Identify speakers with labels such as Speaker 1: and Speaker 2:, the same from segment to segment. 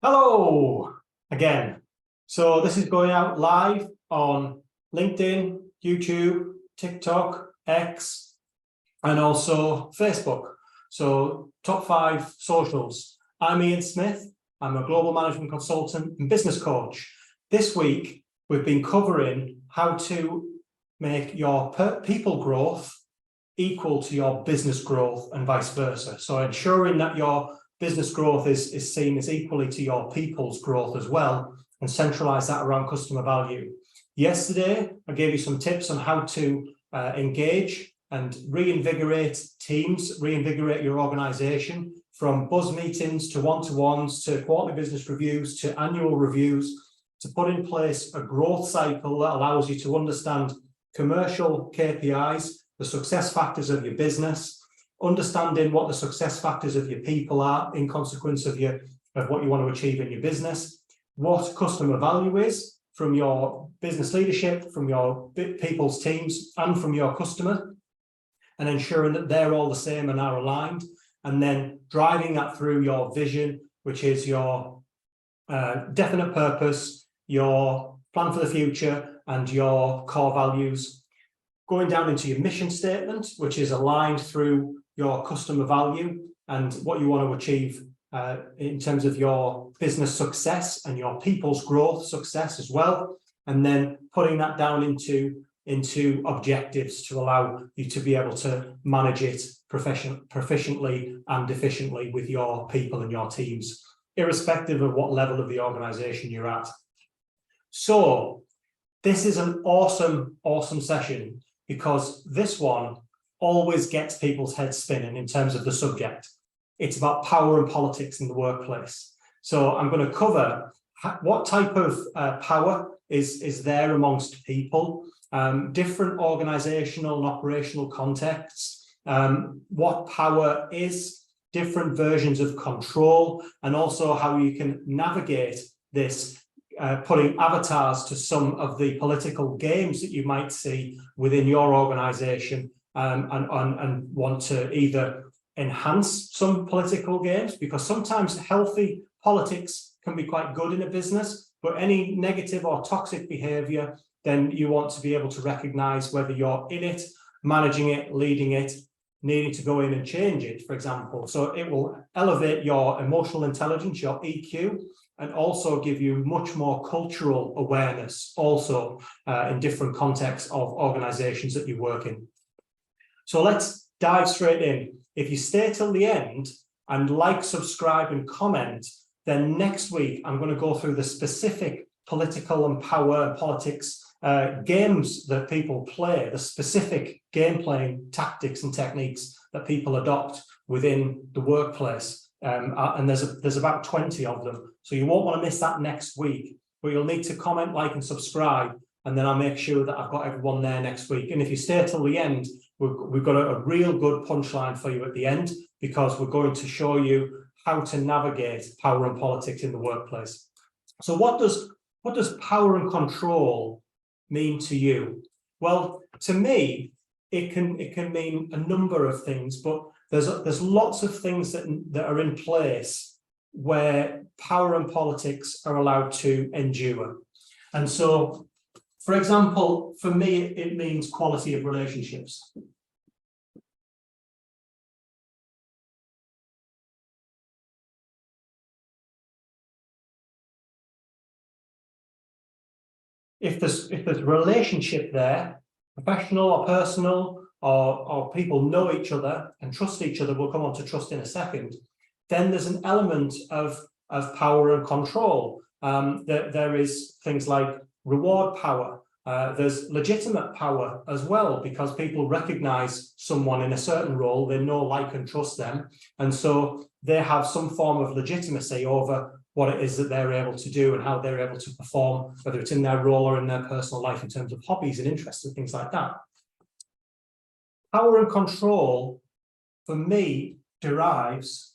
Speaker 1: Hello again. So this is going out live on LinkedIn, YouTube, TikTok, X, and also Facebook. So top 5 socials. I'm Ian Smith. I'm a global management consultant and business coach. This week, we've been covering how to make your people growth equal to your business growth and vice versa. So ensuring that your business growth is seen as equally to your people's growth as well, and centralize that around customer value. Yesterday, I gave you some tips on how to engage and reinvigorate teams, reinvigorate your organization, from buzz meetings to one-to-ones to quarterly business reviews to annual reviews, to put in place a growth cycle that allows you to understand commercial KPIs, the success factors of your business, understanding what the success factors of your people are in consequence of what you want to achieve in your business, what customer value is from your business leadership, from your people's teams, and from your customer, and ensuring that they're all the same and are aligned, and then driving that through your vision, which is your definite purpose, your plan for the future, and your core values. Going down into your mission statement, which is aligned through your customer value and what you want to achieve in terms of your business success and your people's growth success as well. And then putting that down into objectives to allow you to be able to manage it proficiently and efficiently with your people and your teams, irrespective of what level of the organization you're at. So this is an awesome session, because this one always gets people's heads spinning in terms of the subject. It's about power and politics in the workplace. So I'm going to cover what type of power is there amongst people, different organizational and operational contexts, what power is, different versions of control, and also how you can navigate this, putting avatars to some of the political games that you might see within your organization, and want to either enhance some political games, because sometimes healthy politics can be quite good in a business, but any negative or toxic behavior, then you want to be able to recognize whether you're in it, managing it, leading it, needing to go in and change it, for example. So it will elevate your emotional intelligence, your EQ, and also give you much more cultural awareness also in different contexts of organizations that you work in. So let's dive straight in. If you stay till the end and like, subscribe, and comment, then next week I'm going to go through the specific political and power and politics games that people play, the specific game playing tactics and techniques that people adopt within the workplace. And there's about 20 of them. So you won't want to miss that next week, but you'll need to comment, like, and subscribe, and then I'll make sure that I've got everyone there next week. And if you stay till the end, we've got a real good punchline for you at the end, because we're going to show you how to navigate power and politics in the workplace. So what does power and control mean to you? Well, to me, it can mean a number of things, but there's lots of things that are in place where power and politics are allowed to endure. And so, for example, for me, it means quality of relationships. If there's a relationship there, professional or personal, or people know each other and trust each other, we'll come on to trust in a second, then there's an element of power and control. There is things like reward power. There's legitimate power as well, because people recognize someone in a certain role, they know, like, and trust them, and so they have some form of legitimacy over what it is that they're able to do and how they're able to perform, whether it's in their role or in their personal life, in terms of hobbies and interests and things like that. Power and control, for me, derives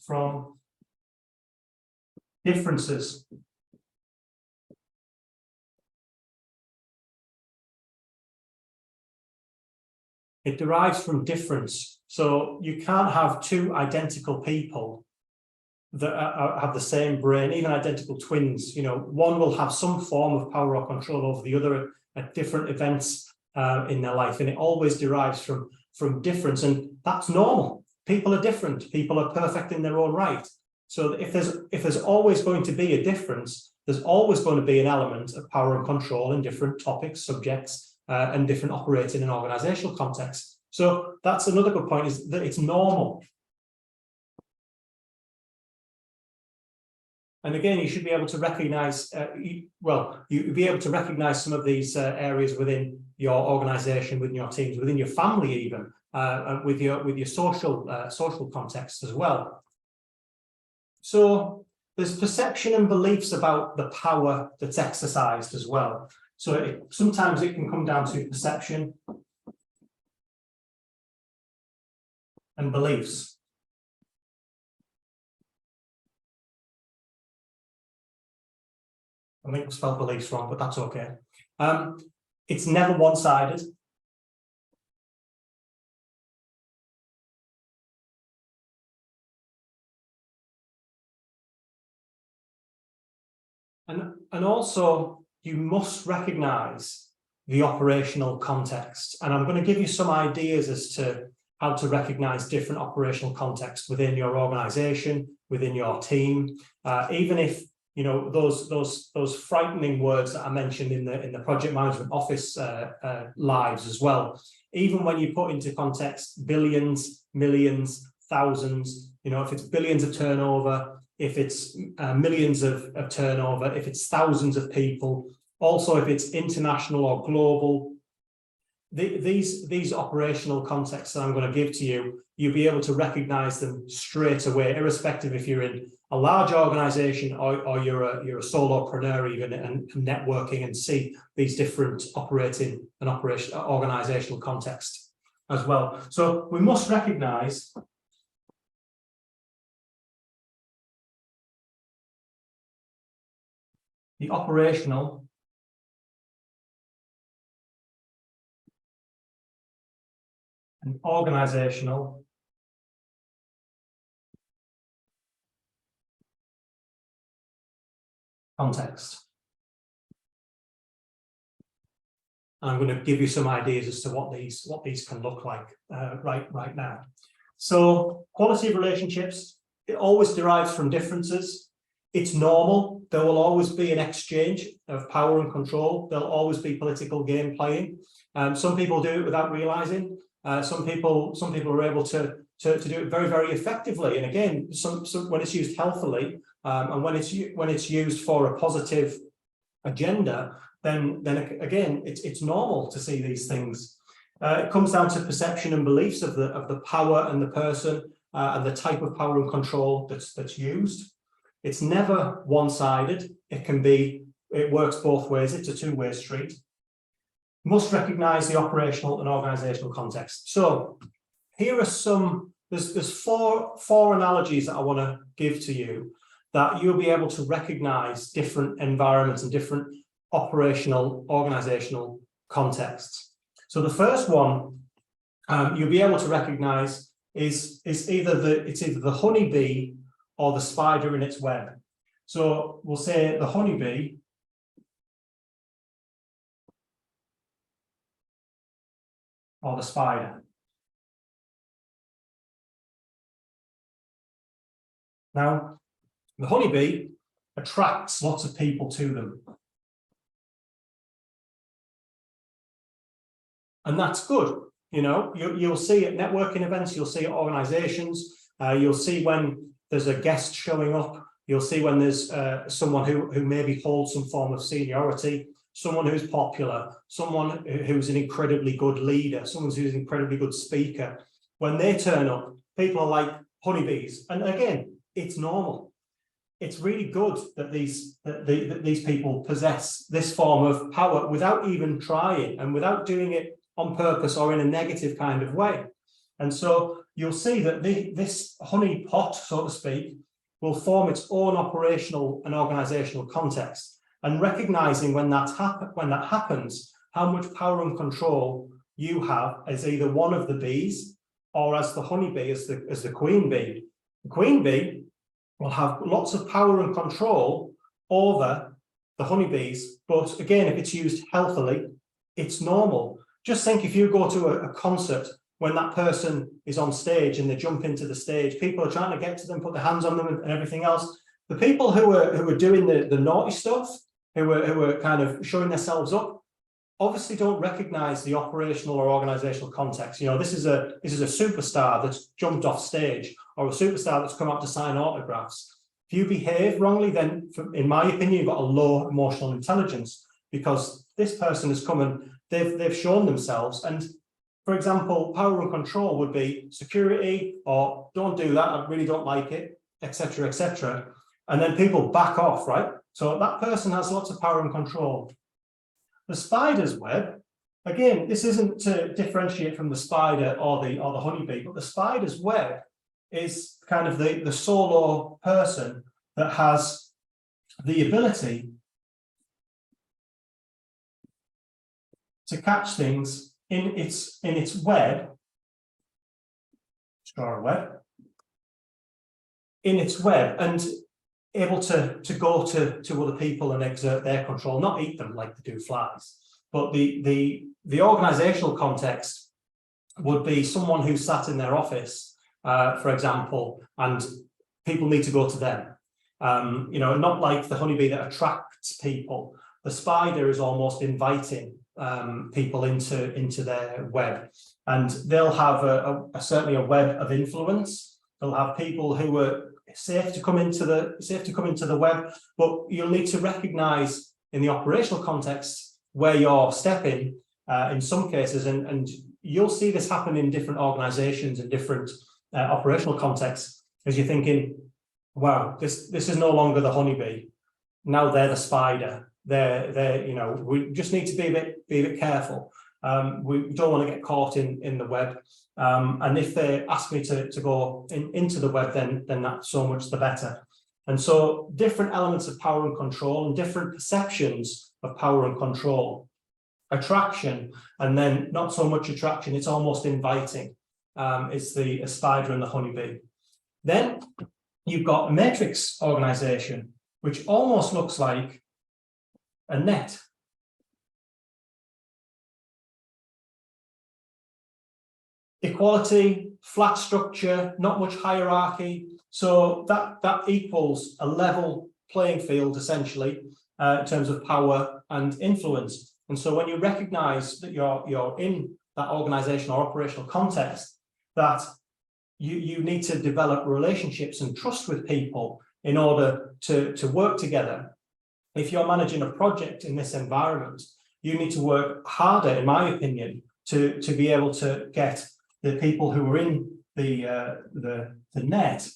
Speaker 1: from differences it derives from difference. So you can't have two identical people that have the same brain, even identical twins. You know, one will have some form of power or control over the other at different events in their life, and it always derives from difference, and that's normal. People are different. People are perfect in their own right. So if there's always going to be a difference, there's always going to be an element of power and control in different topics, subjects, and different operating and organizational contexts. So that's another good point, is that it's normal. And again, you should be able to recognize, you'd be able to recognize some of these areas within your organization, within your teams, within your family, even with your social context as well. So there's perception and beliefs about the power that's exercised as well. So sometimes it can come down to perception and beliefs. I think we spelled beliefs wrong, but that's okay. It's never one-sided. And also, you must recognize the operational context. And I'm going to give you some ideas as to how to recognize different operational contexts within your organization, within your team, even if you know those frightening words that I mentioned in the project management office lives as well. Even when you put into context billions, millions, thousands, you know, if it's billions of turnover, if it's millions of turnover, if it's thousands of people, also if it's international or global, these operational contexts that I'm going to give to you, you'll be able to recognize them straight away, irrespective if you're in a large organization or you're a solopreneur even, and networking, and see these different operating and organizational contexts as well. So we must recognize the operational and organizational context. And I'm going to give you some ideas as to what these can look like right now. So quality of relationships, it always derives from differences. It's normal. There will always be an exchange of power and control. There'll always be political game playing. Some people do it without realizing. Some people are able to do it very, very effectively. And again, when it's used healthily, and when it's used for a positive agenda, then again, it's normal to see these things. It comes down to perception and beliefs of the power and the person and the type of power and control that's used. It's never one-sided. It works both ways. It's a two-way street. Must recognize the operational and organizational context. So here are there's four analogies that I want to give to you that you'll be able to recognize different environments and different operational organizational contexts. So the first one you'll be able to recognize is either the honeybee or the spider in its web. So we'll say the honeybee or the spider. Now, the honeybee attracts lots of people to them. And that's good. You know, you'll see at networking events, you'll see at organizations, you'll see when there's a guest showing up, you'll see when there's someone who maybe holds some form of seniority, someone who's popular, someone who's an incredibly good leader, someone who's an incredibly good speaker. When they turn up, people are like honeybees. And again, it's normal. It's really good that these people possess this form of power without even trying and without doing it on purpose or in a negative kind of way. And so you'll see that this honey pot, so to speak, will form its own operational and organizational context. And recognizing when that happens, how much power and control you have as either one of the bees or as the honeybee, as the queen bee. The queen bee will have lots of power and control over the honeybees, but again, if it's used healthily, it's normal. Just think if you go to a concert when that person is on stage and they jump into the stage, people are trying to get to them, put their hands on them and everything else. The people who are doing the naughty stuff, who are kind of showing themselves up, obviously don't recognize the operational or organizational context. You know, this is a superstar that's jumped off stage, or a superstar that's come out to sign autographs. If you behave wrongly, then in my opinion, you've got a low emotional intelligence, because this person has come and they've shown themselves. And for example, power and control would be security, or don't do that, I really don't like it, etc., etc. And then people back off, right? So that person has lots of power and control. The spider's web, again, this isn't to differentiate from the spider or the honeybee, but the spider's web is kind of the solo person that has the ability to catch things in its web, draw a web, in its web, and able to go to other people and exert their control, not eat them like they do flies. But the organizational context would be someone who sat in their office, for example, and people need to go to them. You know, not like the honeybee that attracts people. The spider is almost inviting people into their web, and they'll have certainly a web of influence. They'll have people who are safe to come into the web, but you'll need to recognize in the operational context where you're stepping in some cases, and you'll see this happen in different organizations and different operational contexts, as you're thinking, wow, this is no longer the honeybee, now they're the spider. They're you know, we just need to be a bit careful. We don't want to get caught in the web, and if they ask me to go into the web, then that's so much the better. And so different elements of power and control and different perceptions of power and control. Attraction, and then not so much attraction, it's almost inviting. It's the spider and the honeybee. Then you've got a matrix organization, which almost looks like a net. Equality, flat structure, not much hierarchy. So that equals a level playing field, essentially, in terms of power and influence. And so when you recognize that you're in that organizational or operational context, that you need to develop relationships and trust with people in order to work together. If you're managing a project in this environment, you need to work harder, in my opinion, to be able to get the people who are in the net.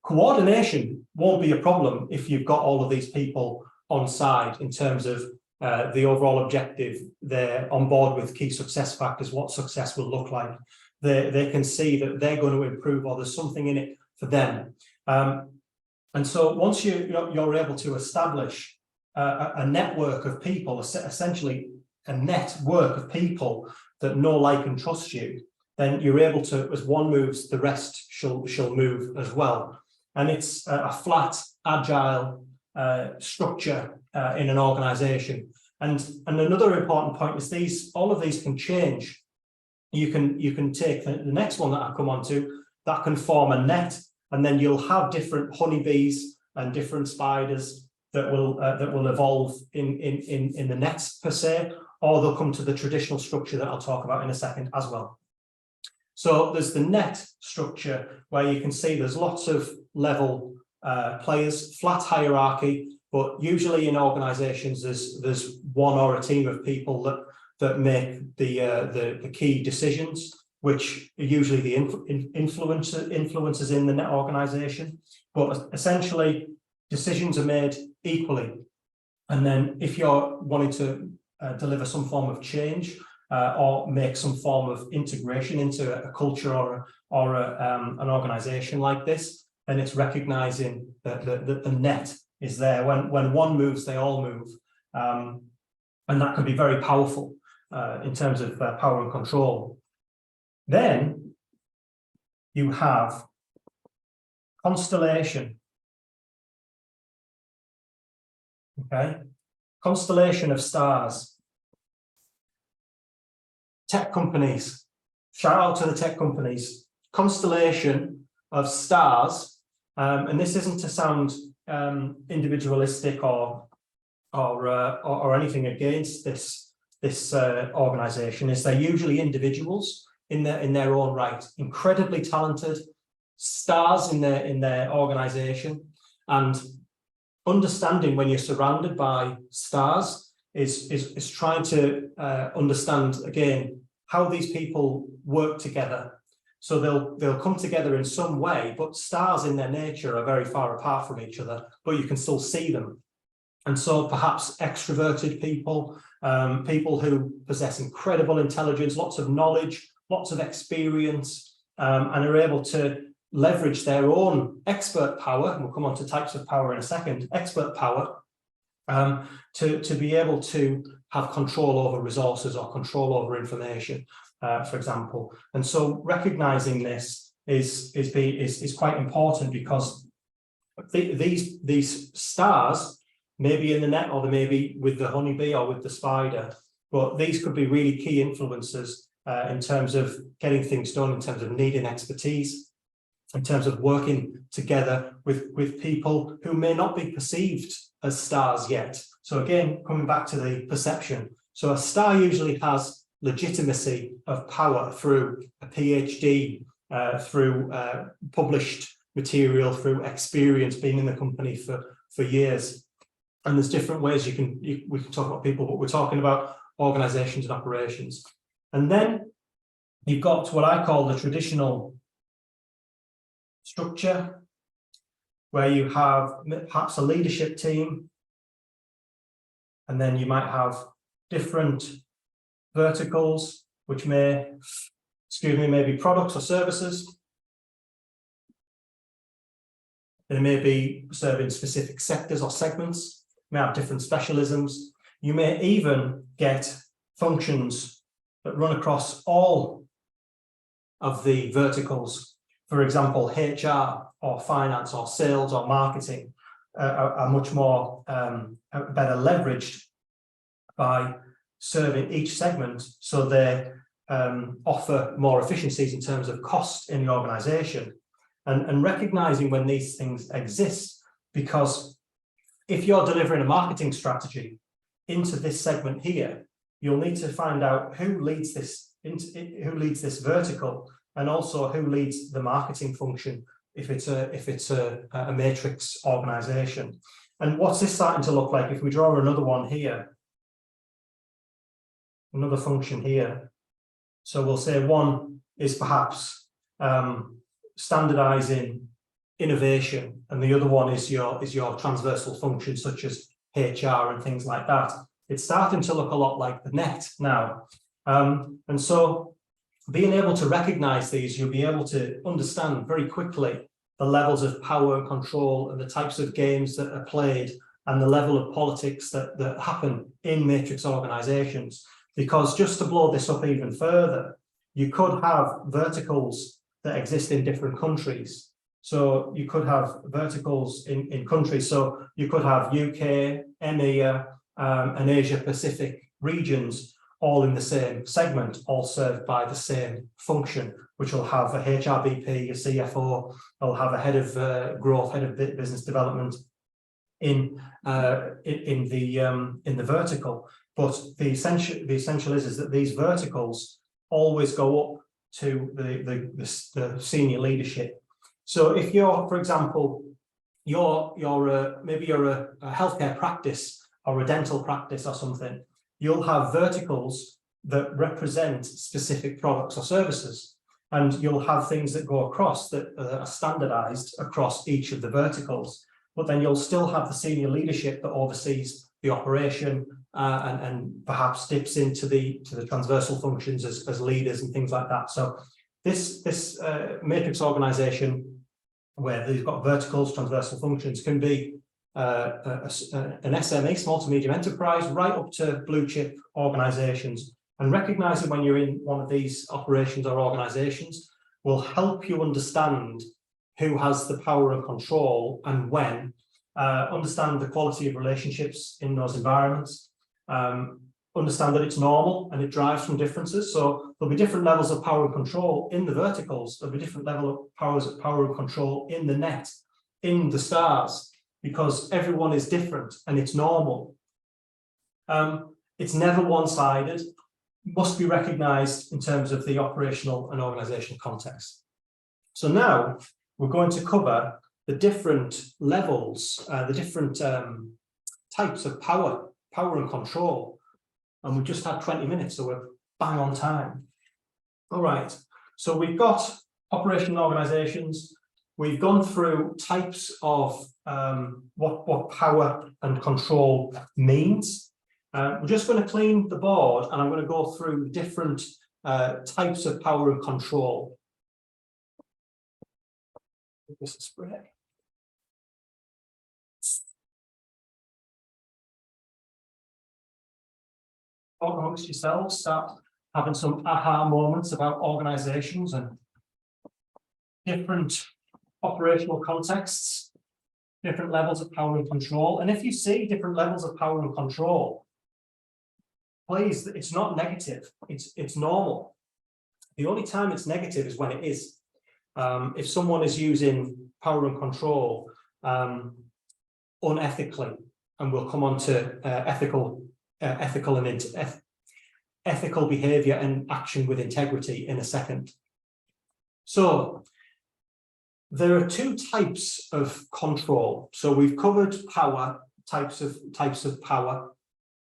Speaker 1: Coordination won't be a problem if you've got all of these people on side in terms of the overall objective. They're on board with key success factors, what success will look like. They can see that they're going to improve, or there's something in it for them. And so once you're able to establish a network of people, essentially a network of people that know, like, and trust you, then you're able to, as one moves, the rest shall move as well. And it's a flat, agile structure in an organization. And another important point is all of these can change. You can take the next one that I come on to, that can form a net, and then you'll have different honeybees and different spiders that will evolve in the nets per se, or they'll come to the traditional structure that I'll talk about in a second as well. So there's the net structure where you can see there's lots of level players, flat hierarchy, but usually in organizations there's one or a team of people that make the key decisions, which are usually the influencers in the net organization. But essentially decisions are made equally. And then if you're wanting to deliver some form of change or make some form of integration into a culture or an organization like this, then it's recognizing that the net is there. When one moves, they all move. And that can be very powerful. in terms of power and control. Then you have constellation. Okay, constellation of stars. Tech companies. Shout out to the tech companies. Constellation of stars, and this isn't to sound individualistic or anything against this organization. Is they're usually individuals in their own right, incredibly talented stars in their organization, and understanding when you're surrounded by stars is trying to understand again how these people work together. So they'll come together in some way, but stars in their nature are very far apart from each other, but you can still see them. And so perhaps extroverted people, people who possess incredible intelligence, lots of knowledge, lots of experience, and are able to leverage their own expert power, and we'll come on to types of power in a second, expert power, to be able to have control over resources or control over information, for example. And so recognizing this is quite important, because these stars may be in the net, or they may be with the honeybee or with the spider, but these could be really key influences in terms of getting things done, in terms of needing expertise, in terms of working together with people who may not be perceived as stars yet. So again, coming back to the perception. So a star usually has legitimacy of power through a PhD, through published material, through experience, being in the company for years. And there's different ways we can talk about people, but we're talking about organizations and operations. And then you've got what I call the traditional structure, where you have perhaps a leadership team, and then you might have different verticals, which may be products or services. They may be serving specific sectors or segments, may have different specialisms. You may even get functions that run across all of the verticals. For example, HR or finance or sales or marketing are much more better leveraged by serving each segment, so they offer more efficiencies in terms of cost in the organization, and recognizing when these things exist. Because if you're delivering a marketing strategy into this segment here, you'll need to find out who leads this vertical, and also who leads the marketing function if it's a matrix organization. And what's this starting to look like if we draw another one here, another function here? So we'll say one is perhaps standardizing innovation, and the other one is your transversal functions such as HR and things like that. It's starting to look a lot like the net now. And so being able to recognize these, you'll be able to understand very quickly the levels of power and control and the types of games that are played and the level of politics that happen in matrix organizations. Because just to blow this up even further, you could have verticals that exist in different countries. So you could have verticals in countries. So you could have UK, EMEA, and Asia Pacific regions all in the same segment, all served by the same function, which will have a HRBP, a CFO, they'll have a head of growth, head of business development in the vertical. But the essential is that these verticals always go up to the senior leadership. So if you're, for example, maybe you're a healthcare practice or a dental practice or something, you'll have verticals that represent specific products or services, and you'll have things that go across that are standardized across each of the verticals. But then you'll still have the senior leadership that oversees the operation and perhaps dips into the transversal functions as leaders and things like that. So this matrix organization, where they've got verticals, transversal functions, can be an SME, small to medium enterprise, right up to blue chip organizations And recognizing when you're in one of these operations or organizations will help you understand who has the power and control and when, understand the quality of relationships in those environments, understand that it's normal and it drives from differences. So there'll be different levels of power and control in the verticals. There'll be different level of power and control in the net, in the stars, because everyone is different and it's normal. It's never one-sided, must be recognized in terms of the operational and organizational context. So now we're going to cover the different levels, the different types of power and control. And we've just had 20 minutes, so we're bang on time. All right, so we've got operational organizations. We've gone through types of what power and control means. We're just going to clean the board, and I'm going to go through different types of power and control. This is spray. Amongst yourselves, start having some aha moments about organizations and different operational contexts, different levels of power and control. And if you see different levels of power and control, please, it's not negative, it's normal. The only time it's negative is when it is. If someone is using power and control unethically, and we'll come on to ethical behavior and action with integrity in a second. So there are two types of control. So we've covered power, types of power,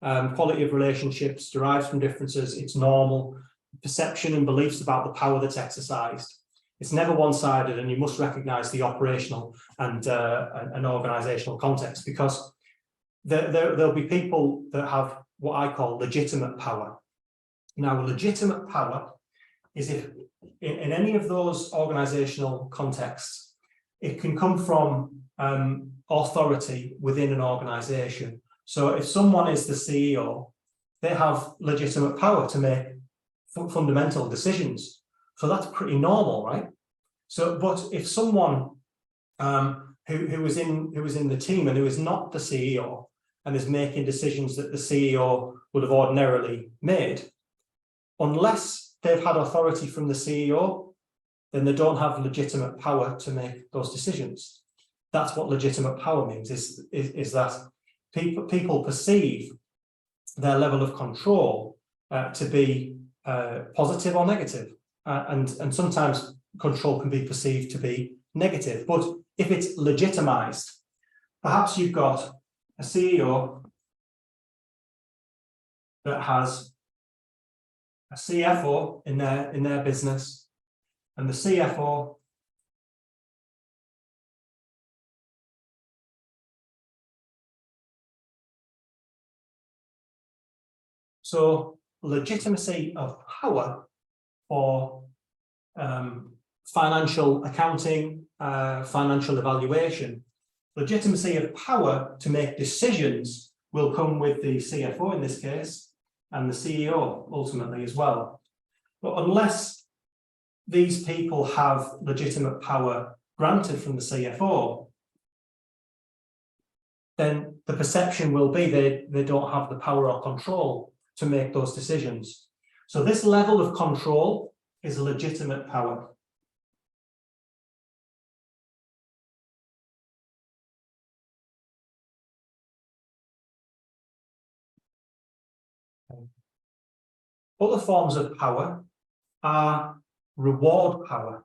Speaker 1: quality of relationships derives from differences. It's normal. Perception and beliefs about the power that's exercised. It's never one-sided, and you must recognize the operational and an organizational context, because there'll be people that have what I call legitimate power. Now, legitimate power is if in any of those organizational contexts, it can come from authority within an organization. So if someone is the CEO, they have legitimate power to make fundamental decisions. So that's pretty normal, right? So, but if someone who was in the team and who is not the CEO and is making decisions that the CEO would have ordinarily made, unless they've had authority from the CEO, then they don't have legitimate power to make those decisions. That's what legitimate power means, is that people perceive their level of control to be positive or negative. And sometimes control can be perceived to be negative. But if it's legitimized, perhaps you've got a CEO that has a CFO in their business, and the CFO so legitimacy of power for financial accounting, financial evaluation, legitimacy of power to make decisions will come with the CFO in this case, and the CEO ultimately as well. But unless these people have legitimate power granted from the CFO, then the perception will be they don't have the power or control to make those decisions. So this level of control is legitimate power. Other forms of power are reward power.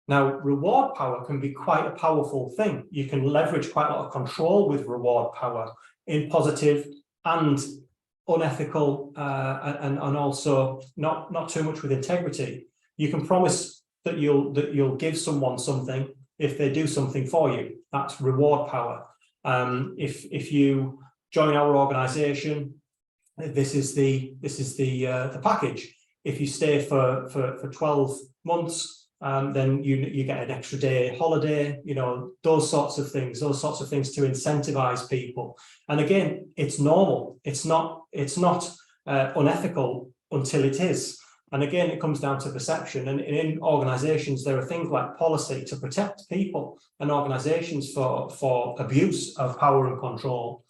Speaker 1: Now, reward power can be quite a powerful thing. You can leverage quite a lot of control with reward power in positive and unethical, and also not too much with integrity. You can promise that you'll give someone something if they do something for you. That's reward power. If you join our organization, this is the package. If you stay for 12 months, then you get an extra day holiday, you know, those sorts of things to incentivize people. And again, it's normal. It's not unethical until it is. And again, it comes down to perception. And in organizations, there are things like policy to protect people and organizations for abuse of power and control.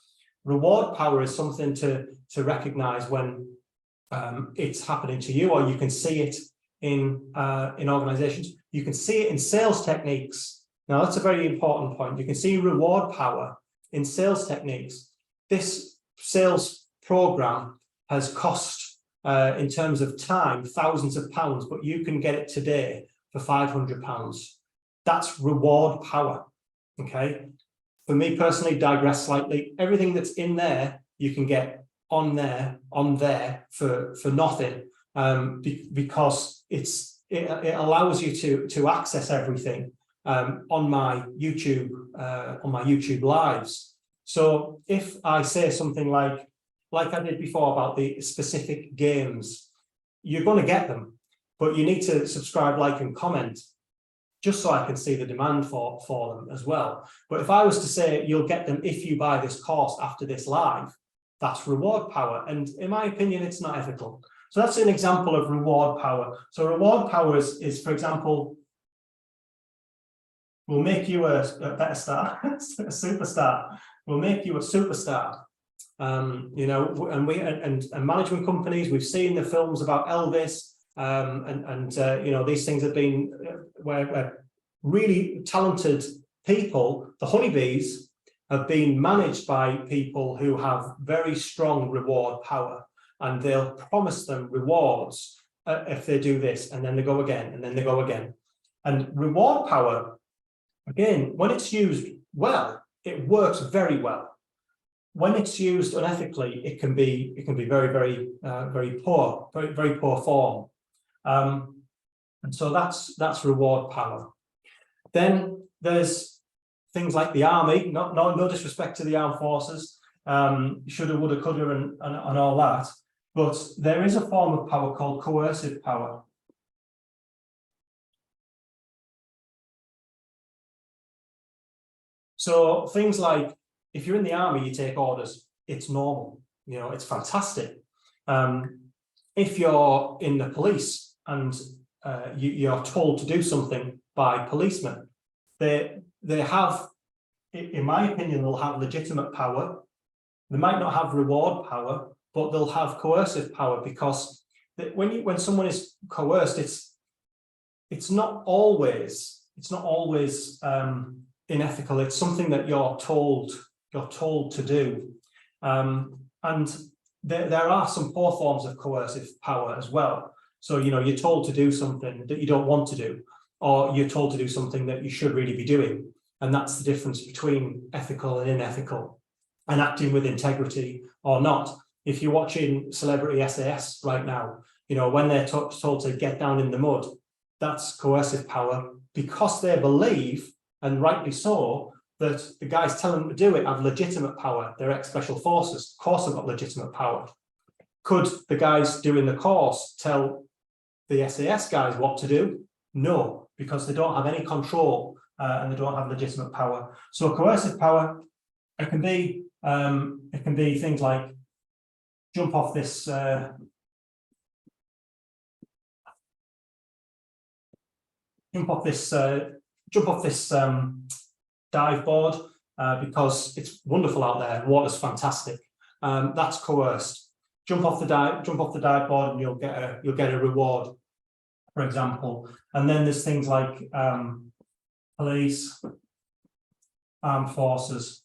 Speaker 1: Reward power is something to recognize when it's happening to you, or you can see it in organizations. You can see it in sales techniques. Now, that's a very important point. You can see reward power in sales techniques. This sales program has cost, in terms of time, thousands of pounds, but you can get it today for £500. That's reward power. Okay. For me personally, digress slightly. Everything that's in there, you can get on there for nothing, because it allows you to access everything on my YouTube lives. So if I say something like I did before about the specific games, you're going to get them, but you need to subscribe, like, and comment, just so I can see the demand for them as well. But if I was to say you'll get them if you buy this course after this live, that's reward power. And in my opinion, it's not ethical. So that's an example of reward power. So reward power is, for example, we'll make you a better star, a superstar. We'll make you a superstar. You know, and management companies, we've seen the films about Elvis, you know, these things have been where really talented people, the honeybees, have been managed by people who have very strong reward power, and they'll promise them rewards if they do this, and then they go again, and then they go again. And reward power, again, when it's used well, it works very well. When it's used unethically, it can be very poor, very poor form. And so that's reward power. Then there's things like the army. No disrespect to the armed forces, shoulda, woulda, coulda, and all that. But there is a form of power called coercive power. So things like, if you're in the army, you take orders. It's normal. You know, it's fantastic. If you're in the police and you're told to do something by policemen, they have, in my opinion, they'll have legitimate power. They might not have reward power, but they'll have coercive power, because when someone is coerced, it's not always unethical. It's something that you're told to do, and there are some poor forms of coercive power as well. So, you know, you're told to do something that you don't want to do, or you're told to do something that you should really be doing. And that's the difference between ethical and unethical, and acting with integrity or not. If you're watching celebrity SAS right now, you know, when they're told to get down in the mud, that's coercive power, because they believe, and rightly so, that the guys telling them to do it have legitimate power. They're ex-special forces. Of course they've got legitimate power. Could the guys doing the course tell the SAS guys what to do? No, because they don't have any control and they don't have legitimate power. So coercive power, it can be things like jump off this dive board because it's wonderful out there. Water's fantastic. That's coerced. Jump off the dive board, and you'll get a reward, for example. And then there's things like police, armed forces.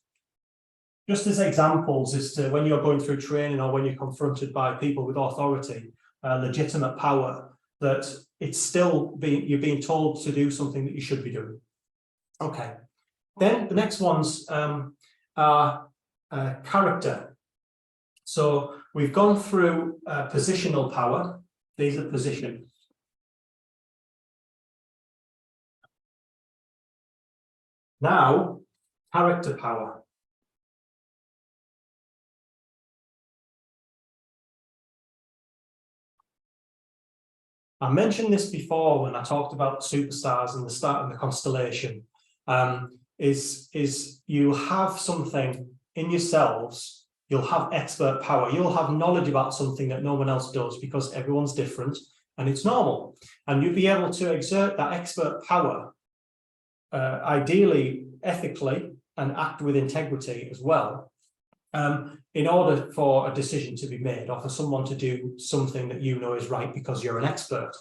Speaker 1: Just as examples as to when you're going through training, or when you're confronted by people with authority, legitimate power, that it's still you're being told to do something that you should be doing. Okay. Then the next ones are character. So we've gone through positional power. These are positions. Now, character power. I mentioned this before when I talked about superstars and the start of the constellation. Is you have something in yourselves, you'll have expert power, you'll have knowledge about something that no one else does because everyone's different and it's normal. And you'll be able to exert that expert power, ideally ethically, and act with integrity as well, in order for a decision to be made or for someone to do something that you know is right because you're an expert.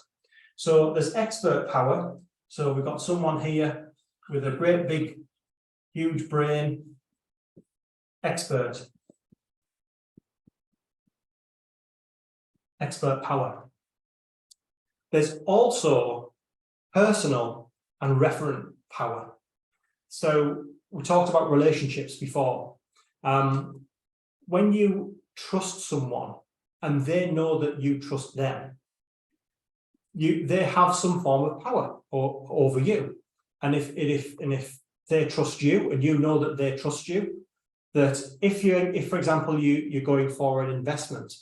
Speaker 1: So there's expert power. So we've got someone here with a great big huge brain, expert power. There's also personal and referent power. So we talked about relationships before. When you trust someone and they know that you trust them, they have some form of power over you. And if they trust you and you know that they trust you, that if for example you're going for an investment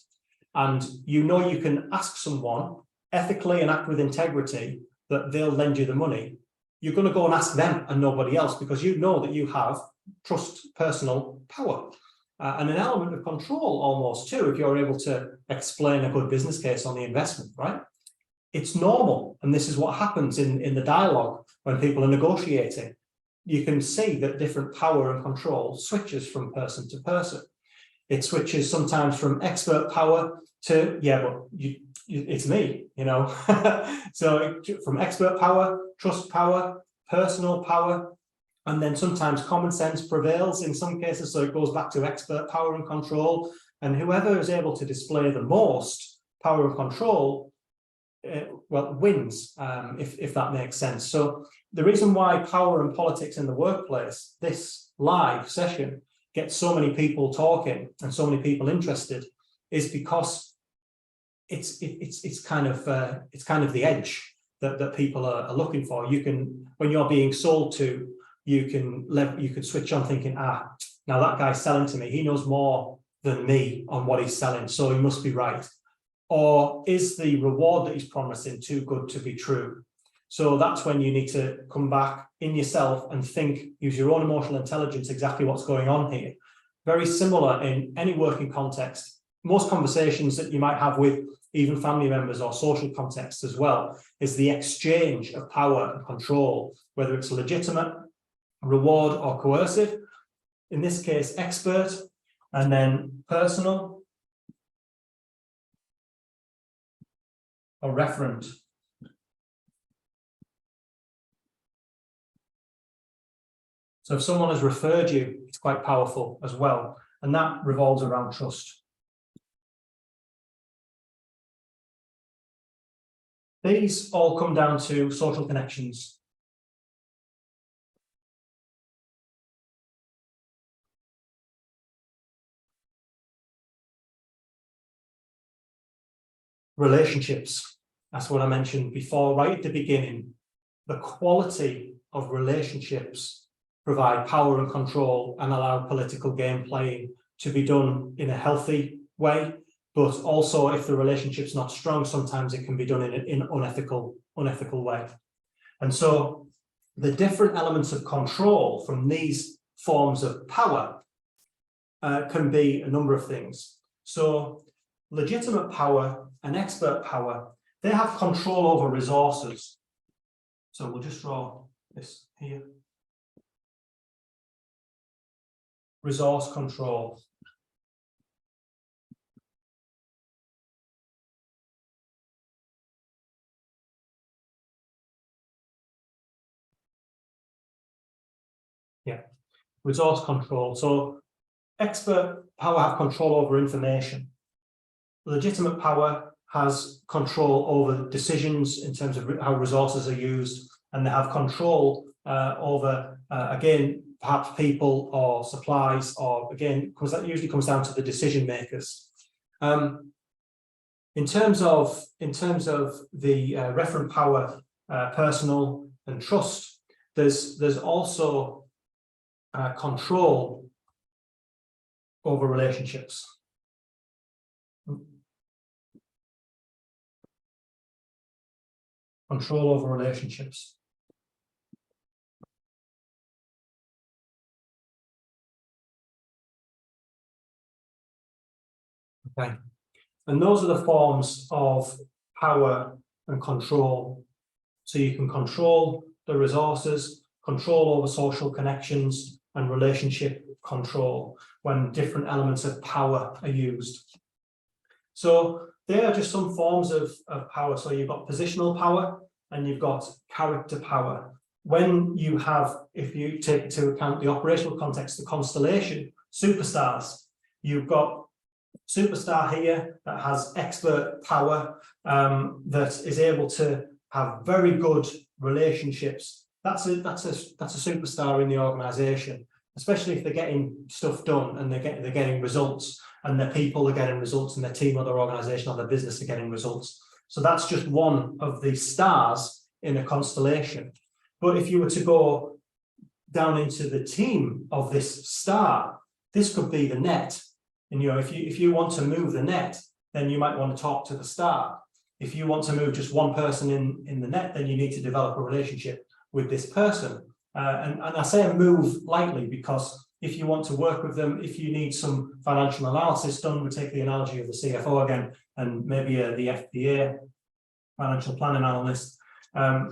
Speaker 1: and you know you can ask someone ethically and act with integrity that they'll lend you the money, you're going to go and ask them and nobody else because you know that you have personal power. And an element of control almost too, if you're able to explain a good business case on the investment, right? It's normal. And this is what happens in the dialogue when people are negotiating. You can see that different power and control switches from person to person. It switches sometimes from expert power to, yeah, but it's me, you know. So from expert power, trust power, personal power, and then sometimes common sense prevails in some cases. So it goes back to expert power and control. And whoever is able to display the most power and control, well, wins, if that makes sense. So the reason why power and politics in the workplace, this live session, gets so many people talking and so many people interested, is because it's kind of the edge that people are looking for. You can, when you're being sold to, you can switch on thinking, now that guy's selling to me, he knows more than me on what he's selling, so he must be right. Or is the reward that he's promising too good to be true? So that's when you need to come back in yourself and think, use your own emotional intelligence, exactly what's going on here. Very similar in any working context. Most conversations that you might have with even family members or social contexts as well is the exchange of power and control, whether it's legitimate, reward, or coercive. In this case, expert, and then personal or referent. So if someone has referred you, it's quite powerful as well. And that revolves around trust. These all come down to social connections. Relationships, that's what I mentioned before, right at the beginning. The quality of relationships provide power and control and allow political game playing to be done in a healthy way. But also, if the relationship's not strong, sometimes it can be done in an unethical way. And so the different elements of control from these forms of power can be a number of things. So legitimate power and expert power, they have control over resources. So we'll just draw this here. Resource control. Yeah, resource control. So expert power have control over information. Legitimate power has control over decisions in terms of how resources are used, and they have control over, again, perhaps people or supplies, or again, because that usually comes down to the decision makers. In terms of the referent power, personal and trust, there's also control over relationships. control over relationships. Okay, and those are the forms of power and control. So you can control the resources, control over social connections, and relationship control when different elements of power are used. So they are just some forms of power. So you've got positional power and you've got character power. When you have, if you take into account the operational context, the constellation, superstars, you've got superstar here that has expert power, that is able to have very good relationships. That's a superstar in the organization, especially if they're getting stuff done and they're getting results, and their people are getting results, and their team or their organization or their business are getting results. So that's just one of the stars in a constellation. But if you were to go down into the team of this star, this could be the net. And if you want to move the net, then you might want to talk to the star. If you want to move just one person in the net, then you need to develop a relationship with this person. And I say move lightly, because if you want to work with them, if you need some financial analysis done, we'll take the analogy of the CFO again, and maybe the FPA, financial planning analyst,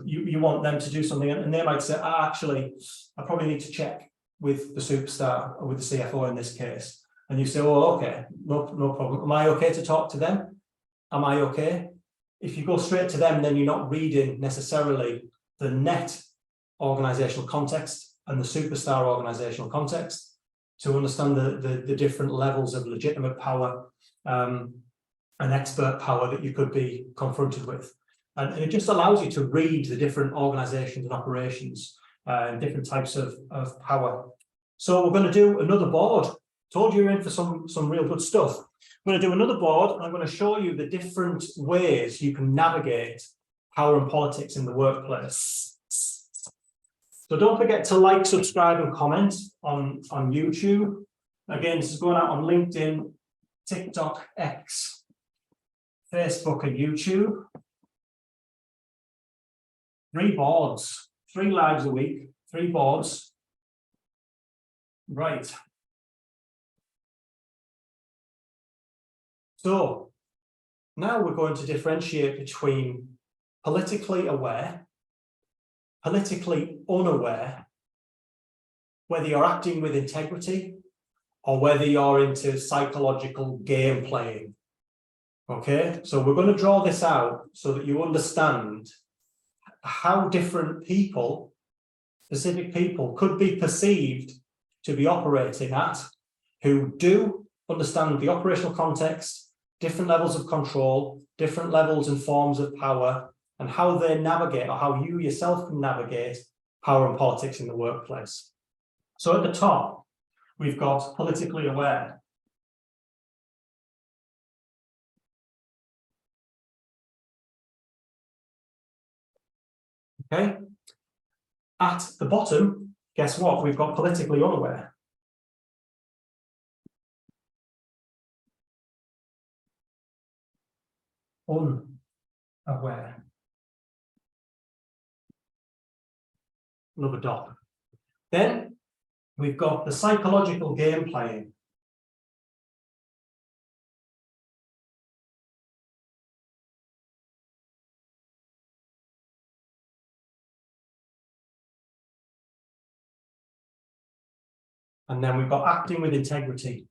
Speaker 1: you want them to do something, and they might say, actually, I probably need to check with the superstar, or with the CFO in this case. And you say, oh, okay, no problem. Am I okay to talk to them? Am I okay? If you go straight to them, then you're not reading necessarily the net organizational context and the superstar organizational context to understand the different levels of legitimate power and expert power that you could be confronted with. And it just allows you to read the different organizations and operations and different types of power. So we're going to do another board. Told you you're in for some real good stuff. I'm going to do another board, and I'm going to show you the different ways you can navigate power and politics in the workplace. So don't forget to like, subscribe, and comment on YouTube. Again, this is going out on LinkedIn, TikTok, X, Facebook, and YouTube. 3 boards, 3 lives a week, 3 boards. Right. So now we're going to differentiate between politically aware, politically unaware, whether you're acting with integrity or whether you're into psychological game playing. Okay, so we're going to draw this out so that you understand how different people, specific people, could be perceived to be operating at, who do understand the operational context, different levels of control, different levels and forms of power, and how they navigate, or how you yourself can navigate power and politics in the workplace. So at the top, we've got politically aware. Okay. At the bottom, guess what? We've got politically unaware. Unaware. Another dot. Then we've got the psychological game playing. And then we've got acting with integrity.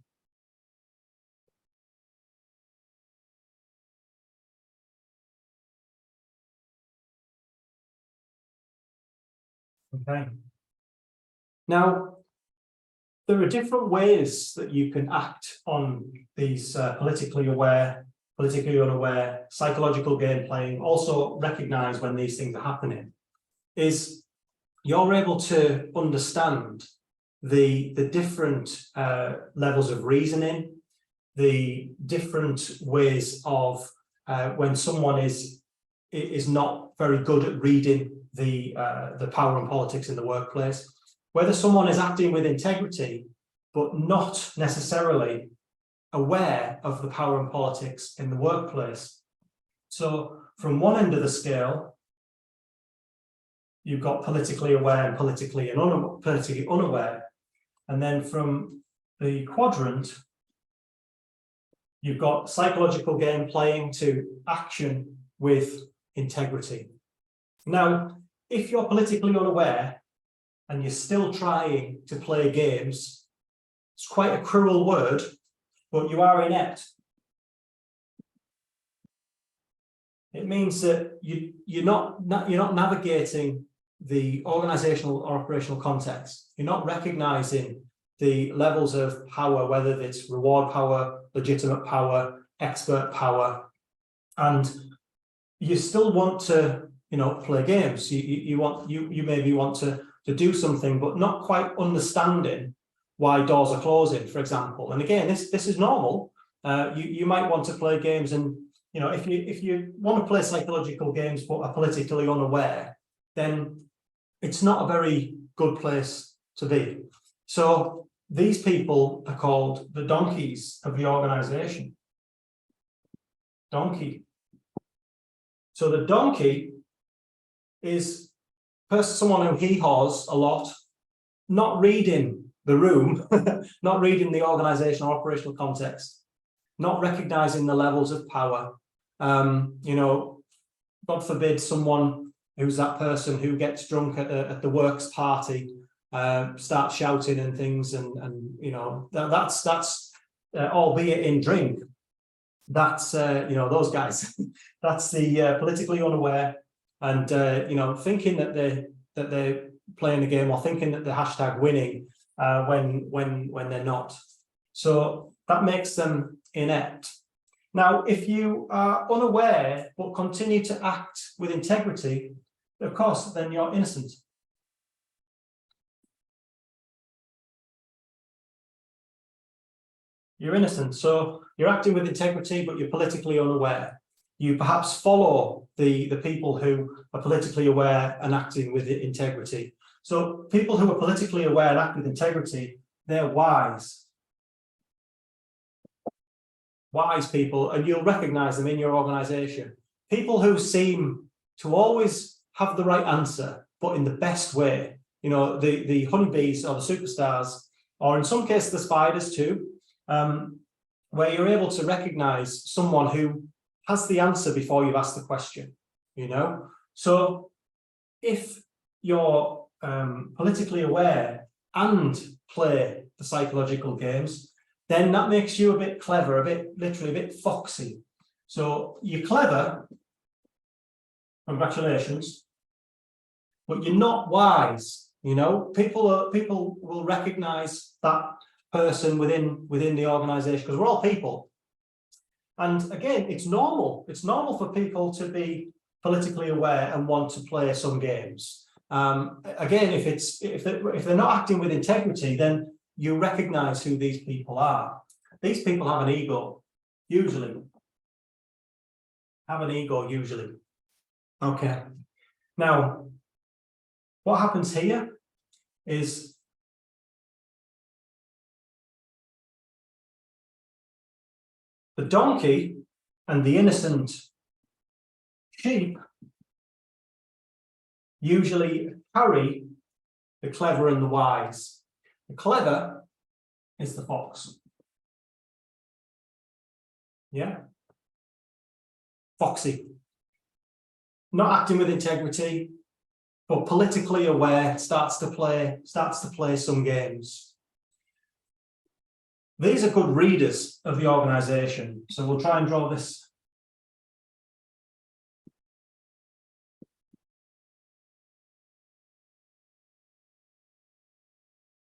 Speaker 1: Okay. Now, there are different ways that you can act on these politically aware, politically unaware, psychological game playing. Also recognize when these things are happening. Is you're able to understand the different levels of reasoning, the different ways of when someone is not very good at reading the power and politics in the workplace, whether someone is acting with integrity but not necessarily aware of the power and politics in the workplace. So from one end of the scale, you've got politically aware and politically unaware. And then from the quadrant, you've got psychological game playing to action with integrity. Now, if you're politically unaware and you're still trying to play games, it's quite a cruel word, but you are inept. It means that you're not navigating the organizational or operational context. You're not recognizing the levels of power, whether it's reward power, legitimate power, expert power, and you still want to, play games. You maybe want to do something, but not quite understanding why doors are closing, for example. And again, this is normal. You might want to play games, and if you want to play psychological games but are politically unaware, then it's not a very good place to be. So these people are called the donkeys of the organization. Donkey. So the donkey is someone who hee-haws a lot, not reading the room, not reading the organizational or operational context, not recognizing the levels of power. God forbid someone who's that person who gets drunk at the works party, starts shouting and things, and that's albeit in drink. That's those guys. That's the politically unaware, and thinking that they're playing the game, or thinking that they're hashtag winning when they're not. So that makes them inept. Now, if you are unaware but continue to act with integrity, of course, then you're innocent. You're innocent. So you're acting with integrity, but you're politically unaware. You perhaps follow the people who are politically aware and acting with integrity. So people who are politically aware and act with integrity, they're wise. Wise people, and you'll recognize them in your organization. People who seem to always have the right answer, but in the best way. The honeybees or the superstars, or in some cases the spiders too, where you're able to recognize someone who has the answer before you've asked the question. So if you're politically aware and play the psychological games, then that makes you a bit clever, literally a bit foxy. So you're clever, congratulations, but you're not wise. People will recognize that person within the organization, because we're all people. And again, it's normal. It's normal for people to be politically aware and want to play some games. Again, if they're not acting with integrity, then you recognize who these people are. These people have an ego, usually. Okay. Now, what happens here is the donkey and the innocent sheep usually carry the clever and the wise. The clever is the fox. Yeah. Foxy. Not acting with integrity, but politically aware, starts to play some games. These are good readers of the organization. So we'll try and draw this.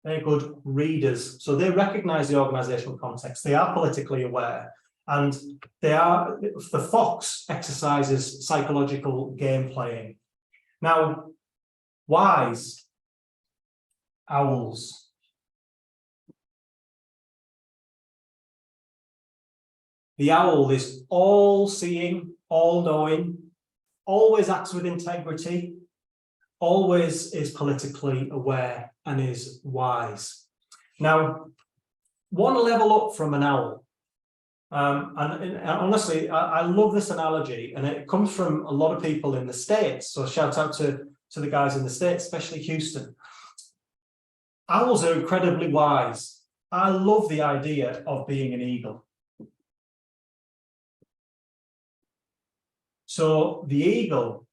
Speaker 1: They're good readers. So they recognize the organizational context. They are politically aware. And the fox exercises psychological game playing. Now, wise owls. The owl is all-seeing, all-knowing, always acts with integrity, always is politically aware and is wise. Now, one level up from an owl, and honestly, I love this analogy, and it comes from a lot of people in the States. So shout out to to the guys in the States, especially Houston. Owls are incredibly wise. I love the idea of being an eagle. So the eagle,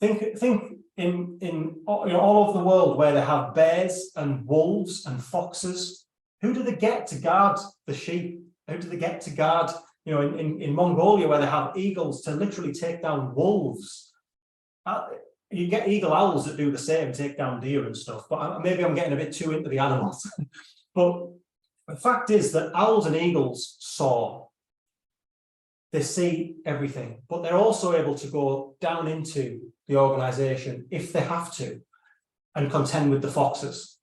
Speaker 1: think in all over the world where they have bears and wolves and foxes. Who do they get to guard the sheep? Who do they get to guard, in Mongolia where they have eagles to literally take down wolves? You get eagle owls that do the same, take down deer and stuff, but maybe I'm getting a bit too into the animals. But the fact is that owls and eagles soar. They see everything, but they're also able to go down into the organization if they have to and contend with the foxes.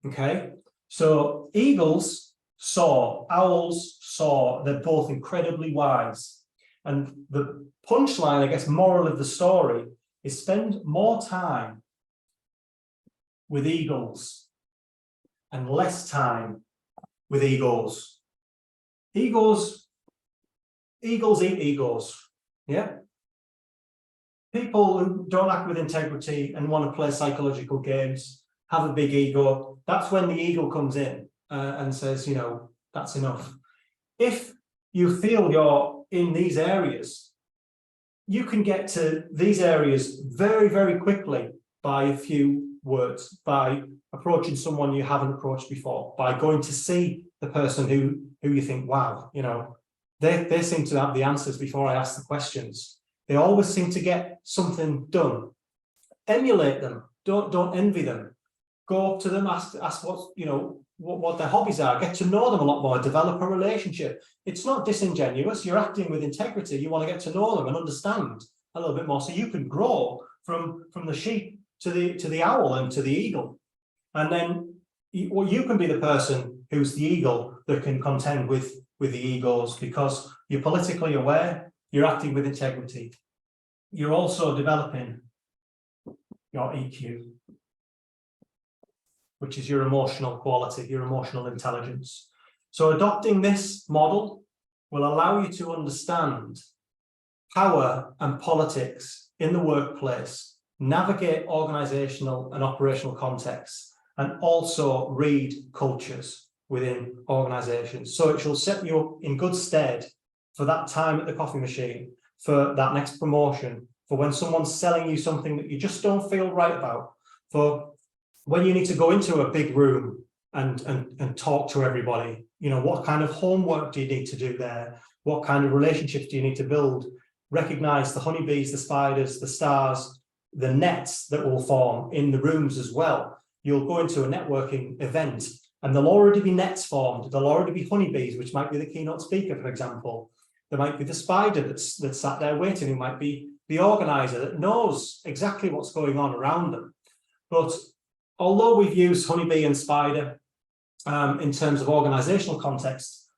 Speaker 1: Okay, so eagles soar, owls soar. They're both incredibly wise. And the punchline, I guess, moral of the story is spend more time with eagles and less time with egos. Egos eat egos. Yeah. People who don't act with integrity and want to play psychological games, have a big ego. That's when the ego comes in and says, that's enough. If you feel you're in these areas, you can get to these areas very, very quickly by a few words, by approaching someone you haven't approached before, by going to see the person who you think, wow, they seem to have the answers before I ask the questions. They always seem to get something done. Emulate them. Don't envy them. Go up to them, ask what their hobbies are, get to know them a lot more, develop a relationship. It's not disingenuous. You're acting with integrity. You want to get to know them and understand a little bit more, so you can grow from the sheep to the owl and to the eagle. And then you can be the person who's the eagle that can contend with the egos, because you're politically aware, you're acting with integrity. You're also developing your EQ, which is your emotional quality, your emotional intelligence. So adopting this model will allow you to understand power and politics in the workplace, navigate organizational and operational contexts, and also read cultures within organizations. So it shall set you up in good stead for that time at the coffee machine, for that next promotion, for when someone's selling you something that you just don't feel right about, for when you need to go into a big room and talk to everybody. What kind of homework do you need to do there? What kind of relationships do you need to build? Recognize the honeybees, the spiders, the stars, the nets that will form in the rooms as well. You'll go into a networking event and there'll already be nets formed. There'll already be honeybees, which might be the keynote speaker, for example. There might be the spider that's sat there waiting, who might be the organizer that knows exactly what's going on around them. But although we've used honeybee and spider in terms of organizational context,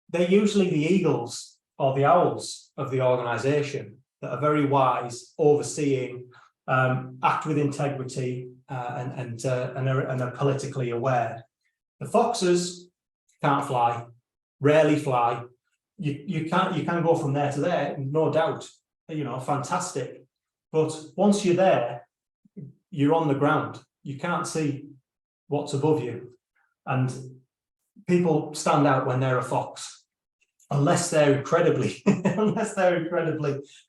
Speaker 1: they're usually the eagles or the owls of the organization that are very wise, overseeing, act with integrity, and are politically aware. The foxes can't fly, rarely fly. You can go from there to there, no doubt. Fantastic. But once you're there, you're on the ground. You can't see what's above you. And people stand out when they're a fox, unless they're incredibly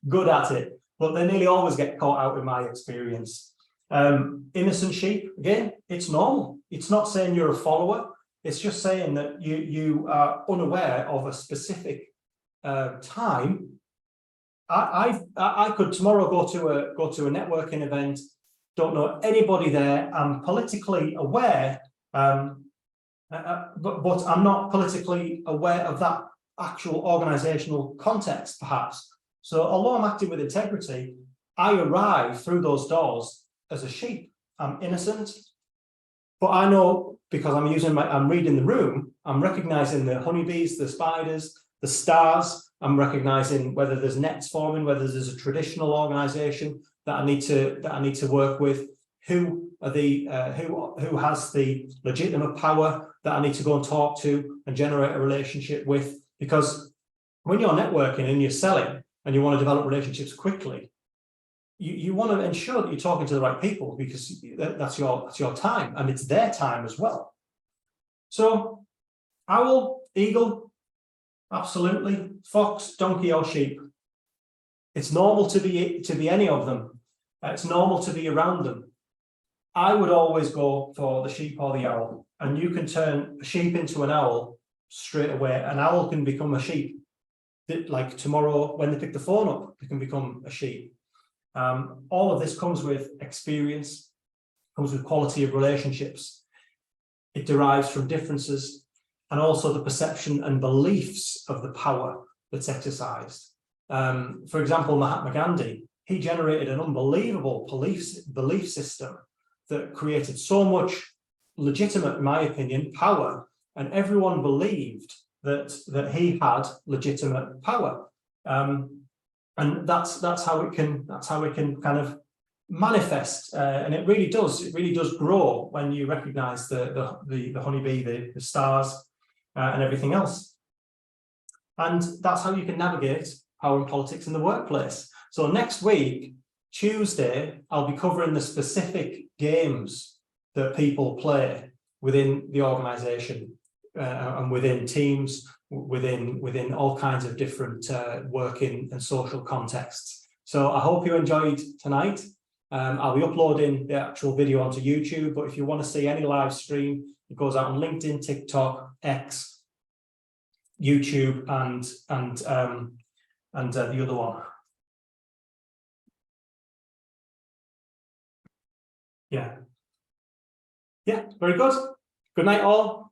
Speaker 1: good at it. But they nearly always get caught out in my experience. Innocent sheep, again, it's normal. It's not saying you're a follower. It's just saying that you are unaware of a specific time. I could tomorrow go to a networking event, don't know anybody there. I'm politically aware, but I'm not politically aware of that actual organizational context, perhaps. So although I'm acting with integrity, I arrive through those doors as a sheep. I'm innocent, but I know, because I'm reading the room, I'm recognizing the honeybees, the spiders, the stars. I'm recognizing whether there's nets forming, whether there's a traditional organization that I need to work with, who has the legitimate power that I need to go and talk to and generate a relationship with. Because when you're networking and you're selling and you want to develop relationships quickly, you want to ensure that you're talking to the right people, because that's your time, and it's their time as well. So owl, eagle, absolutely. Fox, donkey, or sheep. It's normal to be any of them. It's normal to be around them. I would always go for the sheep or the owl, and you can turn a sheep into an owl straight away. An owl can become a sheep. Like tomorrow, when they pick the phone up, they can become a sheep. All of this comes with experience, comes with quality of relationships. It derives from differences, and also the perception and beliefs of the power that's exercised. For example, Mahatma Gandhi, he generated an unbelievable belief system that created so much legitimate, in my opinion, power, and everyone believed that he had legitimate power. And that's how it can kind of manifest, and it really does grow when you recognize the honeybee, the stars, and everything else. And that's how you can navigate power and politics in the workplace. So next week, Tuesday, I'll be covering the specific games that people play within the organization, and within teams, within all kinds of different working and social contexts. So I hope you enjoyed tonight. I'll be uploading the actual video onto YouTube, but if you want to see any live stream, it goes out on LinkedIn, TikTok, X, YouTube, and the other one. Yeah, very good. Good night, all.